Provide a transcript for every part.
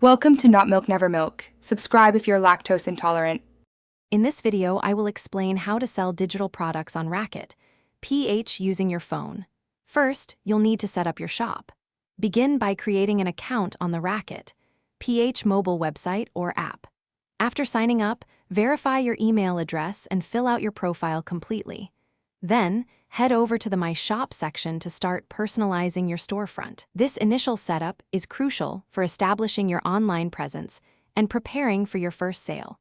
Welcome to Not Milk Never Milk. Subscribe if you're lactose intolerant. In this video, I will explain how to sell digital products on Raket.ph using your phone. First, you'll need to set up your shop. Begin by creating an account on the Raket.ph mobile website or app. After signing up, verify your email address and fill out your profile completely. Then, head over to the My Shop section to start personalizing your storefront. This initial setup is crucial for establishing your online presence and preparing for your first sale.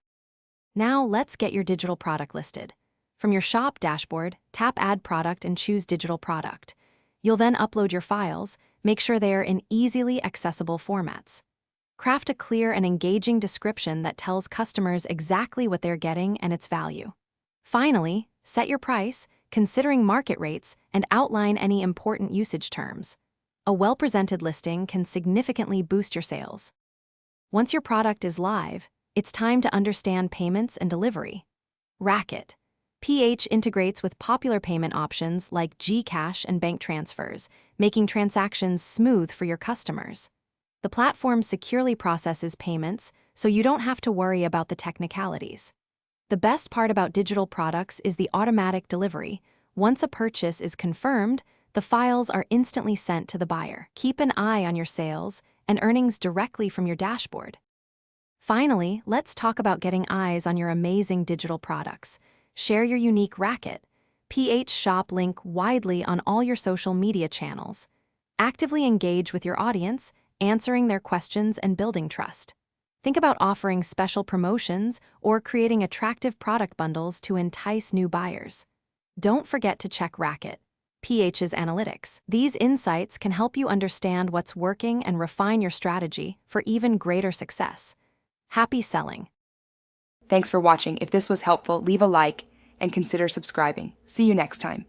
Now let's get your digital product listed. From your shop dashboard, tap Add Product and choose Digital Product. You'll then upload your files, make sure they are in easily accessible formats. Craft a clear and engaging description that tells customers exactly what they're getting and its value. Finally, set your price, considering market rates, and outline any important usage terms. A well-presented listing can significantly boost your sales. Once your product is live, it's time to understand payments and delivery. Raket.ph integrates with popular payment options like Gcash and bank transfers, making transactions smooth for your customers. The platform securely processes payments, so you don't have to worry about the technicalities. The best part about digital products is the automatic delivery. Once a purchase is confirmed, the files are instantly sent to the buyer. Keep an eye on your sales and earnings directly from your dashboard. Finally, let's talk about getting eyes on your amazing digital products. Share your unique Raket.ph shop link widely on all your social media channels. Actively engage with your audience, answering their questions and building trust. Think about offering special promotions or creating attractive product bundles to entice new buyers. Don't forget to check Raket.ph's analytics. These insights can help you understand what's working and refine your strategy for even greater success. Happy selling! Thanks for watching. If this was helpful, leave a like and consider subscribing. See you next time.